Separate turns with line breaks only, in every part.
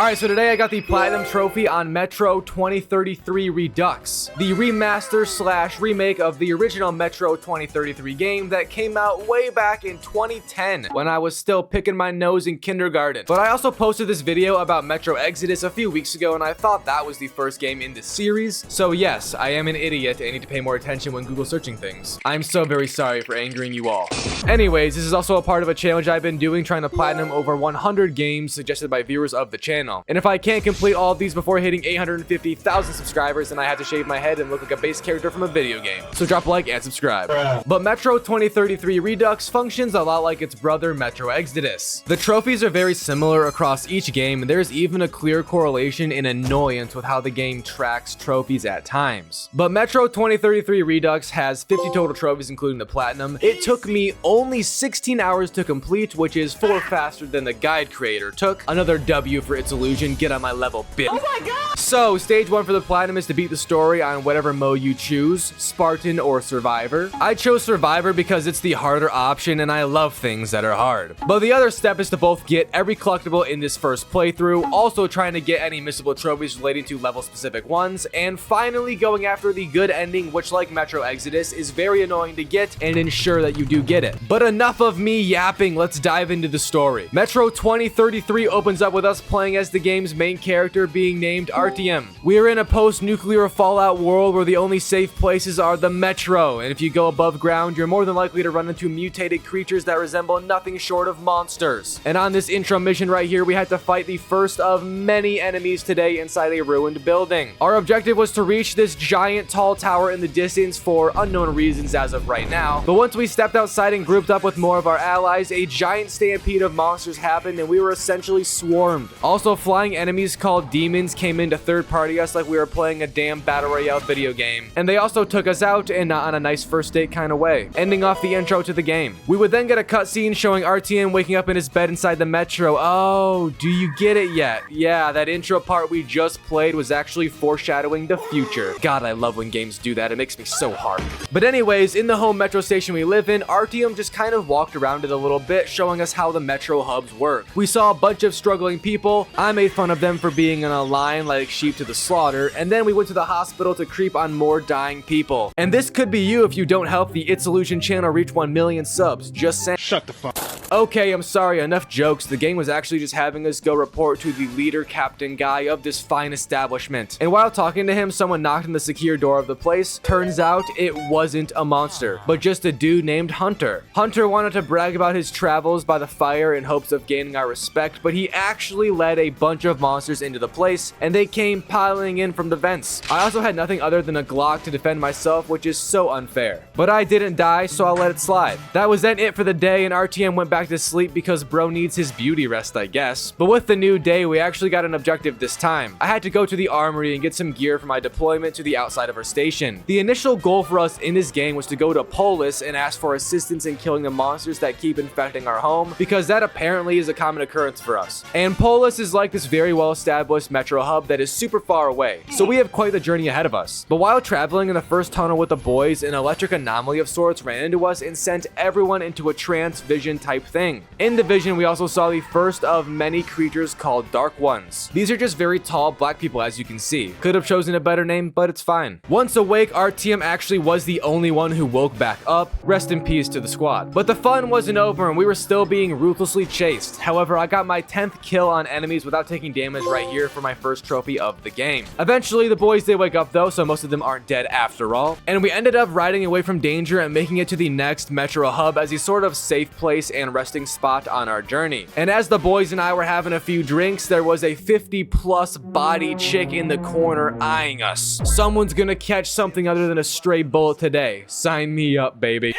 Alright, so today I got the Platinum Trophy on Metro 2033 Redux, the remaster slash remake of the original Metro 2033 game that came out way back in 2010 when I was still picking my nose in kindergarten. But I also posted this video about Metro Exodus a few weeks ago and I thought that was the first game in this series. So yes, I am an idiot and need to pay more attention when Google searching things. I'm so very sorry for angering you all. Anyways, this is also a part of a challenge I've been doing trying to platinum over 100 games suggested by viewers of the channel. And if I can't complete all of these before hitting 850,000 subscribers, then I have to shave my head and look like a base character from a video game. So drop a like and subscribe. But Metro 2033 Redux functions a lot like its brother Metro Exodus. The trophies are very similar across each game, and there's even a clear correlation in annoyance with how the game tracks trophies at times. But Metro 2033 Redux has 50 total trophies including the platinum. It took me only 16 hours to complete, which is 4 faster than the guide creator took. Another W for Its Ilusion, get on my level, bitch. Oh my god! So, stage 1 for the platinum is to beat the story on whatever mode you choose, Spartan or Survivor. I chose Survivor because it's the harder option and I love things that are hard. But the other step is to both get every collectible in this first playthrough, also trying to get any missable trophies relating to level specific ones, and finally going after the good ending, which like Metro Exodus is very annoying to get and ensure that you do get it. But enough of me yapping, let's dive into the story. Metro 2033 opens up with us playing as the game's main character being named Artyom. We are in a post-nuclear fallout world where the only safe places are the Metro, and if you go above ground, you're more than likely to run into mutated creatures that resemble nothing short of monsters. And on this intro mission right here, we had to fight the first of many enemies today inside a ruined building. Our objective was to reach this giant tall tower in the distance for unknown reasons as of right now, but once we stepped outside and grouped up with more of our allies, a giant stampede of monsters happened and we were essentially swarmed. Also, flying enemies called demons came in to third-party us like we were playing a damn battle royale video game, and they also took us out, and not on a nice first date kind of way, ending off the intro to the game. We would then get a cutscene showing Artyom waking up in his bed inside the Metro. Oh, do you get it yet? Yeah, that intro part we just played was actually foreshadowing the future. God, I love when games do that. It makes me so hard. But anyways, in the home Metro station we live in, Artyom just kind of walked around it a little bit, showing us how the Metro hubs work. We saw a bunch of struggling people. I made fun of them for being in a line like sheep to the slaughter, and then we went to the hospital to creep on more dying people. And this could be you if you don't help the Its Ilusion channel reach 1 million subs. Just saying.
Shut the fuck.
Okay, I'm sorry, enough jokes. The game was actually just having us go report to the leader captain guy of this fine establishment. And while talking to him, someone knocked on the secure door of the place. Turns out it wasn't a monster, but just a dude named Hunter. Hunter wanted to brag about his travels by the fire in hopes of gaining our respect, but he actually led a bunch of monsters into the place, and they came piling in from the vents. I also had nothing other than a Glock to defend myself, which is so unfair. But I didn't die, so I'll let it slide. That was then it for the day, and Artyom went back to sleep because bro needs his beauty rest, I guess. But with the new day, we actually got an objective this time. I had to go to the armory and get some gear for my deployment to the outside of our station. The initial goal for us in this game was to go to Polis and ask for assistance in killing the monsters that keep infecting our home, because that apparently is a common occurrence for us. And Polis is like this very well-established Metro hub that is super far away, so we have quite the journey ahead of us. But while traveling in the first tunnel with the boys, an electric anomaly of sorts ran into us and sent everyone into a trance vision type thing. In the vision, we also saw the first of many creatures called Dark Ones. These are just very tall black people, as you can see. Could have chosen a better name, but it's fine. Once awake, Artyom actually was the only one who woke back up. Rest in peace to the squad. But the fun wasn't over and we were still being ruthlessly chased. However, I got my 10th kill on enemies without taking damage right here for my first trophy of the game. Eventually, the boys did wake up though, so most of them aren't dead after all. And we ended up riding away from danger and making it to the next Metro hub as a sort of safe place and resting spot on our journey. And as the boys and I were having a few drinks, there was a 50+ body chick in the corner eyeing us. Someone's gonna catch something other than a stray bullet today. Sign me up, baby.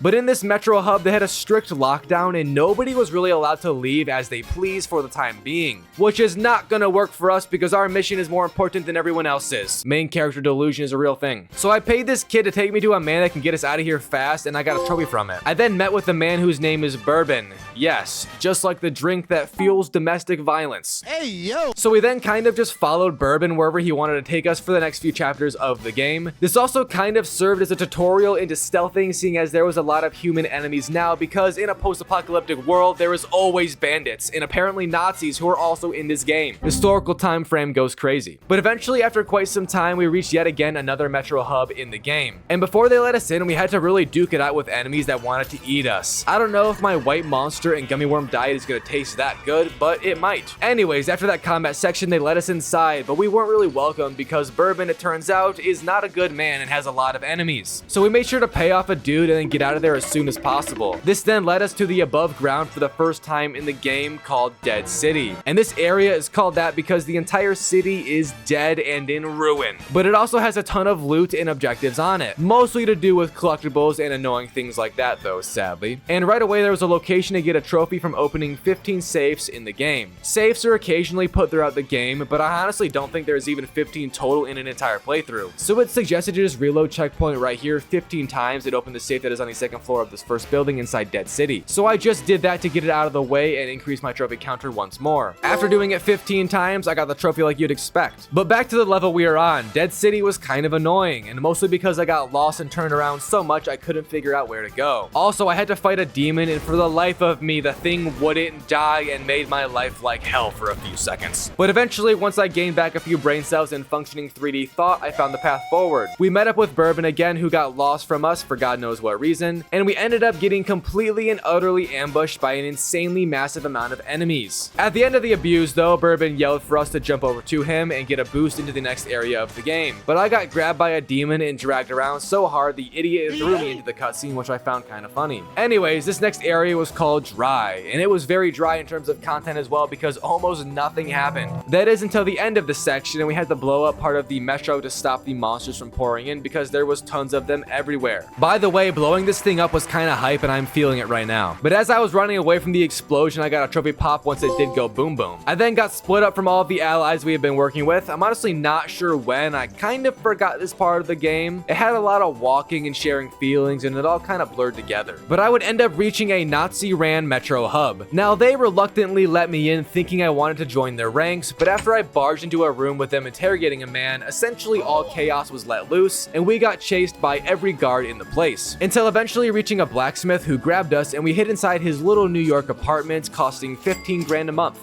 But in this Metro hub, they had a strict lockdown and nobody was really allowed to leave as they please for the time being, which is not gonna work for us because our mission is more important than everyone else's. Main character delusion is a real thing. So I paid this kid to take me to a man that can get us out of here fast, and I got a trophy from it. I then met with a man whose name is Bourbon. Yes, just like the drink that fuels domestic violence.
Hey, yo!
So we then kind of just followed Bourbon wherever he wanted to take us for the next few chapters of the game. This also kind of served as a tutorial into stealthing, seeing as there was a lot of human enemies now because in a post-apocalyptic world, there is always bandits and apparently Nazis who are also in this game. Historical time frame goes crazy. But eventually, after quite some time, we reached yet again another metro hub in the game. And before they let us in, we had to really duke it out with enemies that wanted to eat us. I don't know if my white monster and gummy worm diet is gonna taste that good, but it might. Anyways, after that combat section, they let us inside, but we weren't really welcome because Bourbon, it turns out, is not a good man and has a lot of enemies. So we made sure to pay off a dude and then get out of there as soon as possible. This then led us to the above ground for the first time in the game called Dead City. And this area is called that because the entire city is dead and in ruin. But it also has a ton of loot and objectives on it, mostly to do with collectibles and annoying things like that though, sadly. And right away there was a location to get a trophy from opening 15 safes in the game. Safes are occasionally put throughout the game, but I honestly don't think there's even 15 total in an entire playthrough. So it suggested to just reload checkpoint right here 15 times and open the safe that is on the second floor of this first building inside Dead City. So I just did that to get it out of the way and increase my trophy counter once more. After doing it 15 times, I got the trophy like you'd expect. But back to the level we are on, Dead City was kind of annoying, and mostly because I got lost and turned around so much I couldn't figure out where to go. Also, I had to fight a demon, and for the life of me, the thing wouldn't die and made my life like hell for a few seconds. But eventually, once I gained back a few brain cells and functioning 3D thought, I found the path forward. We met up with Bourbon again, who got lost from us for God knows what reason, and we ended up getting completely and utterly ambushed by an insanely massive amount of enemies. At the end of the abuse though, Bourbon yelled for us to jump over to him and get a boost into the next area of the game. But I got grabbed by a demon and dragged around so hard the idiot threw me into the cutscene, which I found kind of funny. Anyways, this next area was called Dry, and it was very dry in terms of content as well because almost nothing happened. That is until the end of the section, and we had to blow up part of the metro to stop the monsters from pouring in because there was tons of them everywhere. By the way, blowing this thing up was kind of hype and I'm feeling it right now. But as I was running away from the explosion, I got a trophy pop once it did go boom boom. I then got split up from all of the allies we had been working with. I'm honestly not sure when. I kind of forgot this part of the game. It had a lot of walking and sharing feelings and it all kind of blurred together. But I would end up reaching a Nazi-ran metro hub. Now they reluctantly let me in thinking I wanted to join their ranks, but after I barged into a room with them interrogating a man, essentially all chaos was let loose and we got chased by every guard in the place. Until eventually reaching a blacksmith who grabbed us and we hid inside his little New York apartment costing 15 grand a month.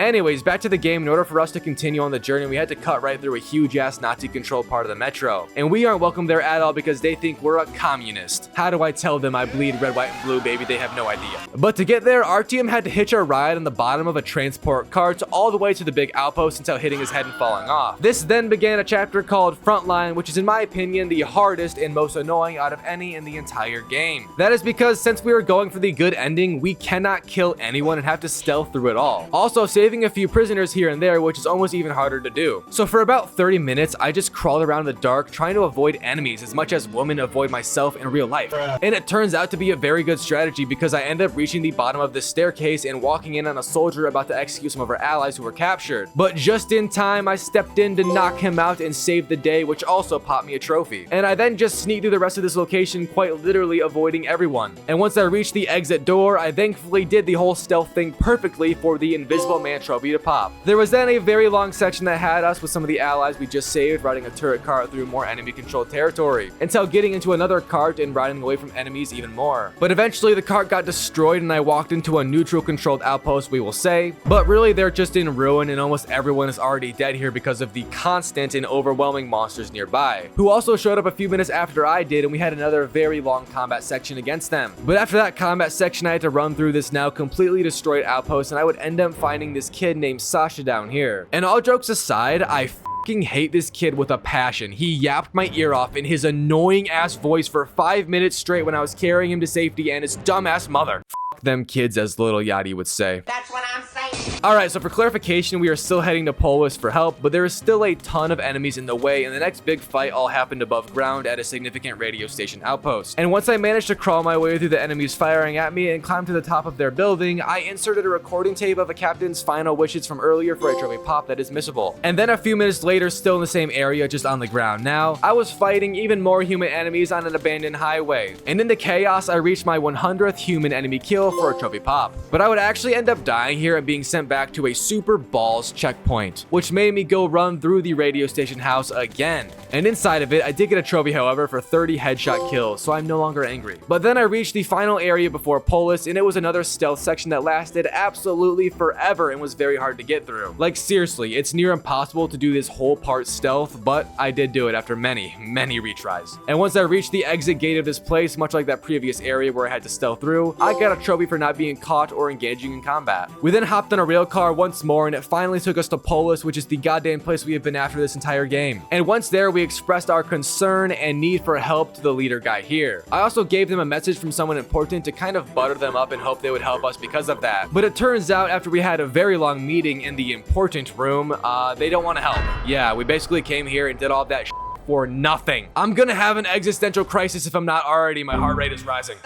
Anyways, back to the game. In order for us to continue on the journey, we had to cut right through a huge-ass Nazi-controlled part of the metro. And we aren't welcome there at all because they think we're a communist. How do I tell them I bleed red, white, and blue, baby? They have no idea. But to get there, our team had to hitch our ride on the bottom of a transport cart all the way to the big outpost until hitting his head and falling off. This then began a chapter called Frontline, which is in my opinion the hardest and most annoying out of any in the entire game. That is because since we were going for the good ending, we cannot kill anyone and have to stealth through it all. Also, saving a few prisoners here and there, which is almost even harder to do. So for about 30 minutes, I just crawled around in the dark trying to avoid enemies as much as women avoid myself in real life. And it turns out to be a very good strategy because I ended up reaching the bottom of the staircase and walking in on a soldier about to execute some of our allies who were captured. But just in time, I stepped in to knock him out and save the day, which also popped me a trophy. And I then just sneaked through the rest of this location, quite literally avoiding everyone. And once I reached the exit door, I thankfully did the whole stealth thing perfectly for the Invisible Man trophy to pop. There was then a very long section that had us with some of the allies we just saved riding a turret cart through more enemy controlled territory until getting into another cart and riding away from enemies even more. But eventually the cart got destroyed and I walked into a neutral controlled outpost, we will say, but really they're just in ruin and almost everyone is already dead here because of the constant and overwhelming monsters nearby, who also showed up a few minutes after I did, and we had another very long combat section against them. But after that combat section, I had to run through this now completely destroyed outpost and I would end up finding this kid named Sasha down here. And all jokes aside, I fucking hate this kid with a passion. He yapped my ear off in his annoying ass voice for 5 minutes straight when I was carrying him to safety, and his dumbass mother. F them kids, as Little Yachty would say. That's what I'm saying. Alright, so for clarification, we are still heading to Polis for help, but there is still a ton of enemies in the way, and the next big fight all happened above ground at a significant radio station outpost. And once I managed to crawl my way through the enemies firing at me and climb to the top of their building, I inserted a recording tape of a captain's final wishes from earlier for a trophy pop that is missable. And then a few minutes later, still in the same area, just on the ground now, I was fighting even more human enemies on an abandoned highway. And in the chaos, I reached my 100th human enemy kill for a trophy pop. But I would actually end up dying here and being sent back to a super balls checkpoint, which made me go run through the radio station house again. And inside of it, I did get a trophy, however, for 30 headshot kills, so I'm no longer angry. But then I reached the final area before Polis, and it was another stealth section that lasted absolutely forever and was very hard to get through. Like seriously, it's near impossible to do this whole part stealth, but I did do it after many retries. And once I reached the exit gate of this place, much like that previous area where I had to stealth through, I got a trophy for not being caught or engaging in combat. We then hopped on a rail car once more, and it finally took us to Polis, which is the goddamn place we have been after this entire game. And once there, we expressed our concern and need for help to the leader guy here. I also gave them a message from someone important to kind of butter them up and hope they would help us because of that. But it turns out after we had a very long meeting in the important room, they don't want to help. Yeah, we basically came here and did all that for nothing. I'm gonna have an existential crisis if I'm not already. My heart rate is rising.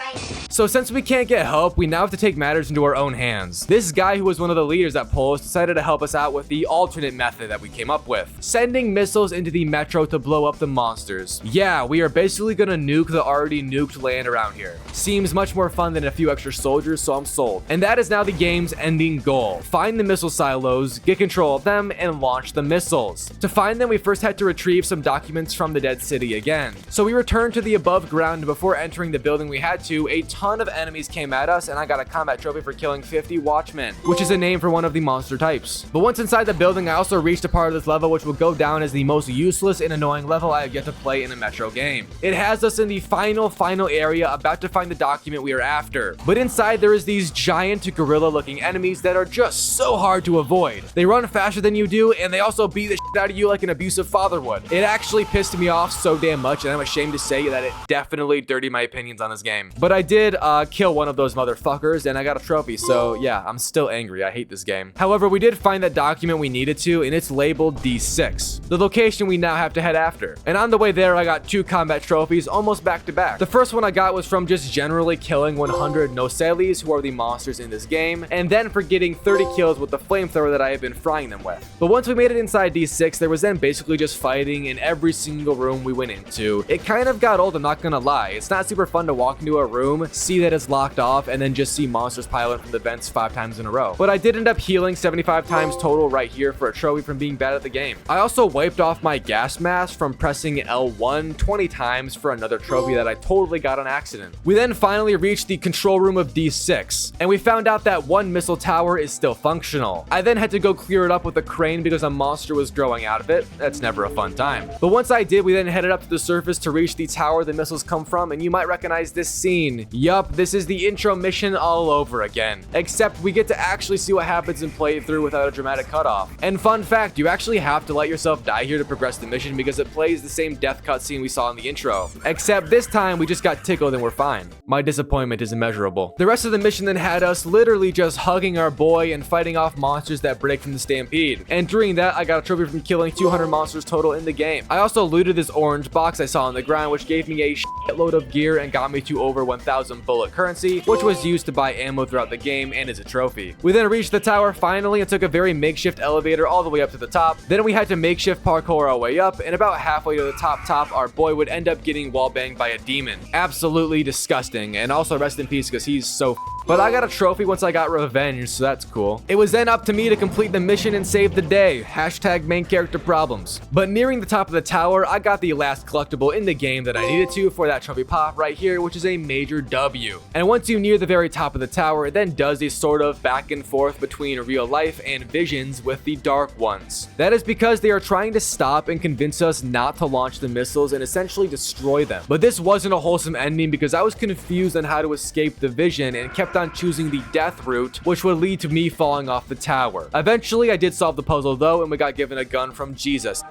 So since we can't get help, we now have to take matters into our own hands. This guy who was one of the leaders at Polis decided to help us out with the alternate method that we came up with. Sending missiles into the metro to blow up the monsters. Yeah, we are basically gonna nuke the already nuked land around here. Seems much more fun than a few extra soldiers, so I'm sold. And that is now the game's ending goal. Find the missile silos, get control of them, and launch the missiles. To find them, we first had to retrieve some documents from the dead city again. So we returned to the above ground, and before entering the building we had to, a ton of enemies came at us, and I got a combat trophy for killing 50 watchmen, which is a name for one of the monster types. But once inside the building, I also reached a part of this level which will go down as the most useless and annoying level I have yet to play in a Metro game. It has us in the final area about to find the document we are after. But inside there is these giant gorilla looking enemies that are just so hard to avoid. They run faster than you do, and they also beat the shit out of you like an abusive father would. It actually pissed me off so damn much, and I'm ashamed to say that it definitely dirtied my opinions on this game. But I did kill one of those motherfuckers, and I got a trophy, so yeah, I'm still angry. I hate this game. However, we did find that document we needed to, and it's labeled D6, the location we now have to head after. And on the way there, I got 2 combat trophies almost back to back. The first one I got was from just generally killing 100 Noceles, who are the monsters in this game, and then for getting 30 kills with the flamethrower that I have been frying them with. But once we made it inside D6, there was then basically just fighting in every single room we went into. It kind of got old, I'm not gonna lie. It's not super fun to walk into a room, see that it's locked off, and then just see monsters pile in from the vents 5 times in a row. But I did end up healing 75 times total right here for a trophy from being bad at the game. I also wiped off my gas mask from pressing L1 20 times for another trophy that I totally got on accident. We then finally reached the control room of D6, and we found out that one missile tower is still functional. I then had to go clear it up with a crane because a monster was growing out of it. That's never a fun time. But once I did, we then headed up to the surface to reach the tower the missiles come from, and you might recognize this scene. Yup, this is the intro mission all over again. Except we get to actually see what happens and play it through without a dramatic cutoff. And fun fact, you actually have to let yourself die here to progress the mission because it plays the same death cutscene we saw in the intro. Except this time we just got tickled and we're fine. My disappointment is immeasurable. The rest of the mission then had us literally just hugging our boy and fighting off monsters that break from the stampede. And during that, I got a trophy from killing 200 monsters total in the game. I also looted this orange box I saw on the ground, which gave me a shitload of gear and got me to over 1,000 bullet currency, which was used to buy ammo throughout the game and is a trophy. We then reached the tower finally and took a very makeshift elevator all the way up to the top. Then we had to makeshift parkour our way up, and about halfway to the top, our boy would end up getting wallbanged by a demon. Absolutely disgusting, and also rest in peace because he's so but I got a trophy once I got revenge, so that's cool. It was then up to me to complete the mission and save the day. Hashtag main character problems. But nearing the top of the tower, I got the last collectible in the game that I needed to for that trophy pop right here, which is a major W. And once you near the very top of the tower, it then does a sort of back and forth between real life and visions with the dark ones. That is because they are trying to stop and convince us not to launch the missiles and essentially destroy them. But this wasn't a wholesome ending because I was confused on how to escape the vision and kept on choosing the death route, which would lead to me falling off the tower. Eventually, I did solve the puzzle though, and we got given a gun from Jesus.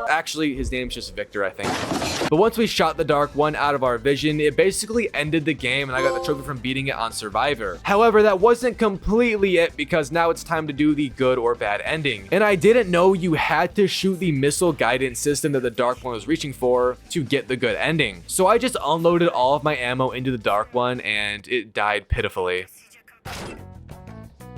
Actually, his name's just Victor, I think. But once we shot the Dark One out of our vision, it basically ended the game and I got the trophy from beating it on Survivor. However, that wasn't completely it because now it's time to do the good or bad ending. And I didn't know you had to shoot the missile guidance system that the Dark One was reaching for to get the good ending. So I just unloaded all of my ammo into the Dark One and it died pitifully.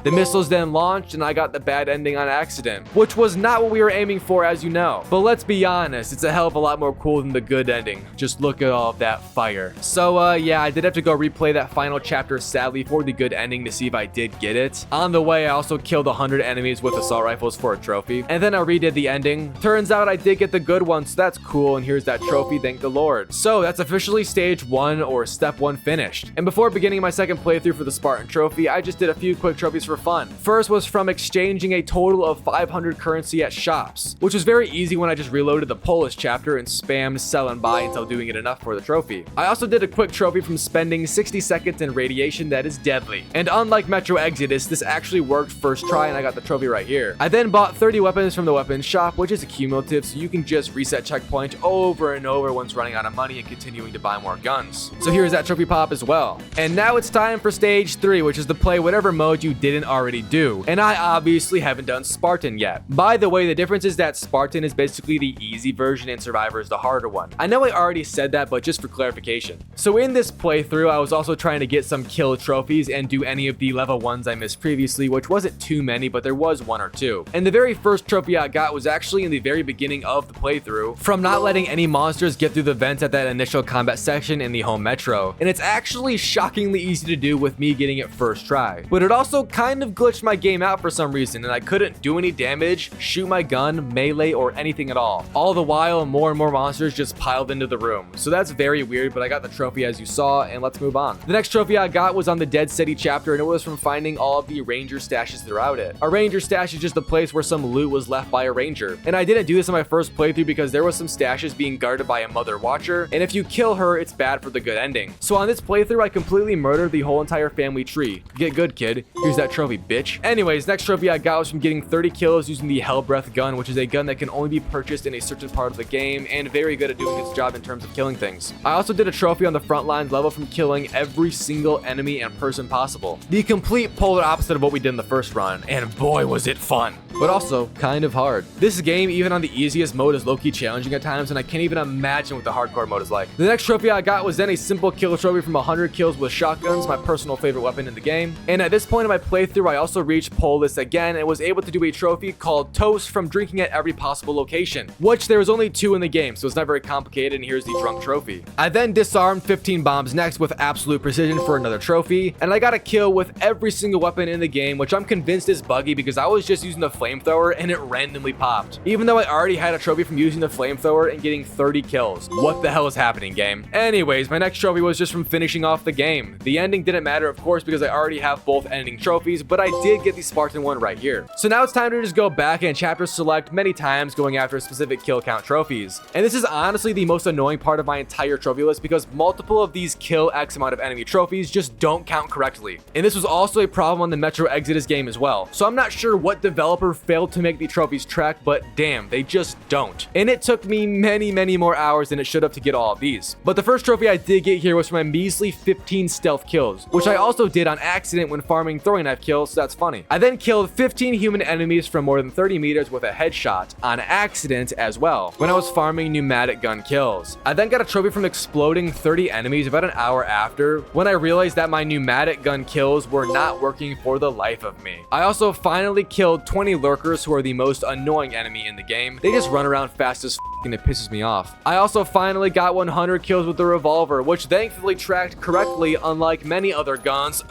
The missiles then launched and I got the bad ending on accident, which was not what we were aiming for, as you know. But let's be honest, it's a hell of a lot more cool than the good ending. Just look at all of that fire. So yeah, I did have to go replay that final chapter sadly for the good ending to see if I did get it. On the way, I also killed 100 enemies with assault rifles for a trophy, and then I redid the ending. Turns out I did get the good one, so that's cool, and here's that trophy, thank the Lord. So that's officially stage 1 or step 1 finished. And before beginning my second playthrough for the Spartan trophy, I just did a few quick trophies for fun. First was from exchanging a total of 500 currency at shops, which was very easy when I just reloaded the Polish chapter and spammed sell and buy until doing it enough for the trophy. I also did a quick trophy from spending 60 seconds in radiation that is deadly. And unlike Metro Exodus, this actually worked first try and I got the trophy right here. I then bought 30 weapons from the weapons shop, which is accumulative, so you can just reset checkpoint over and over once running out of money and continuing to buy more guns. So here's that trophy pop as well. And now it's time for stage 3, which is to play whatever mode you didn't already do. And I obviously haven't done Spartan yet. By the way, the difference is that Spartan is basically the easy version and Survivor is the harder one. I know I already said that, but just for clarification. So in this playthrough, I was also trying to get some kill trophies and do any of the level 1s I missed previously, which wasn't too many, but there was 1 or 2. And the very first trophy I got was actually in the very beginning of the playthrough from not letting any monsters get through the vents at that initial combat section in the home metro. And it's actually shockingly easy to do with me getting it first try. But it also kind of glitched my game out for some reason and I couldn't do any damage, shoot my gun, melee, or anything at all. All the while, more and more monsters just piled into the room. So that's very weird, but I got the trophy as you saw, and let's move on. The next trophy I got was on the Dead City chapter, and it was from finding all of the ranger stashes throughout it. A ranger stash is just a place where some loot was left by a ranger. And I didn't do this on my first playthrough because there was some stashes being guarded by a mother watcher, and if you kill her, it's bad for the good ending. So on this playthrough, I completely murdered the whole entire family tree. Get good, kid. Here's that trophy, bitch. Anyways, next trophy I got was from getting 30 kills using the Hell Breath gun, which is a gun that can only be purchased in a certain part of the game and very good at doing its job in terms of killing things. I also did a trophy on the front lines level from killing every single enemy and person possible. The complete polar opposite of what we did in the first run, and boy was it fun, but also kind of hard. This game, even on the easiest mode, is low-key challenging at times, and I can't even imagine what the hardcore mode is like. The next trophy I got was then a simple kill trophy from 100 kills with shotguns, my personal favorite weapon in the game. And at this point in my playthrough, I also reached Polis again and was able to do a trophy called Toast from drinking at every possible location, which there was only 2 in the game, so it's not very complicated, and here's the drunk trophy. I then disarmed 15 bombs next with absolute precision for another trophy, and I got a kill with every single weapon in the game, which I'm convinced is buggy because I was just using the flamethrower and it randomly popped, even though I already had a trophy from using the flamethrower and getting 30 kills. What the hell is happening, game? Anyways, my next trophy was just from finishing off the game. The ending didn't matter, of course, because I already have both ending trophies, but I did get the Spartan one right here. So now it's time to just go back and chapter select many times, going after specific kill count trophies. And this is honestly the most annoying part of my entire trophy list because multiple of these kill X amount of enemy trophies just don't count correctly. And this was also a problem on the Metro Exodus game as well. So I'm not sure what developer failed to make the trophies track, but damn, they just don't. And it took me many more hours than it should have to get all of these. But the first trophy I did get here was for my measly 15 stealth kills, which I also did on accident when farming throwing knife kills, so that's funny. I then killed 15 human enemies from more than 30 meters with a headshot on accident as well when I was farming pneumatic gun kills. I then got a trophy from exploding 30 enemies about an hour after when I realized that my pneumatic gun kills were not working for the life of me. I also finally killed 20 lurkers, who are the most annoying enemy in the game. They just run around fast as and it pisses me off. I also finally got 100 kills with the revolver, which thankfully tracked correctly, unlike many other guns.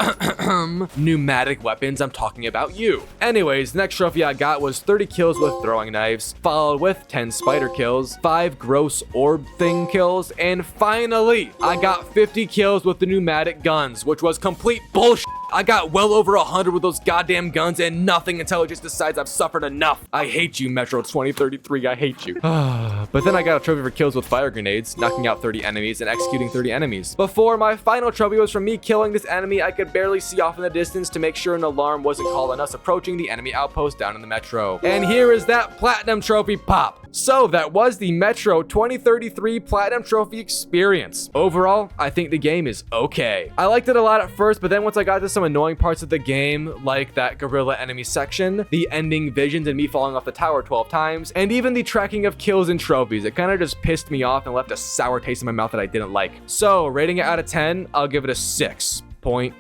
Pneumatic weapons, I'm talking about you. Anyways, the next trophy I got was 30 kills with throwing knives, followed with 10 spider kills, 5 gross orb thing kills, and finally, I got 50 kills with the pneumatic guns, which was complete bullshit. I got well over 100 with those goddamn guns and nothing until it just decides I've suffered enough. I hate you, Metro 2033, I hate you. But then I got a trophy for kills with fire grenades, knocking out 30 enemies and executing 30 enemies. Before, my final trophy was from me killing this enemy I could barely see off in the distance to make sure an alarm wasn't calling us approaching the enemy outpost down in the Metro. And here is that platinum trophy pop. So that was the Metro 2033 Platinum Trophy experience. Overall, I think the game is okay. I liked it a lot at first, but then once I got to some annoying parts of the game, like that gorilla enemy section, the ending visions and me falling off the tower 12 times, and even the tracking of kills and trophies, it kind of just pissed me off and left a sour taste in my mouth that I didn't like. So rating it out of 10, I'll give it a 6.5.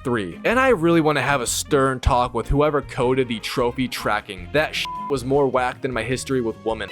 3. And I really want to have a stern talk with whoever coded the trophy tracking. That was more whack than my history with women.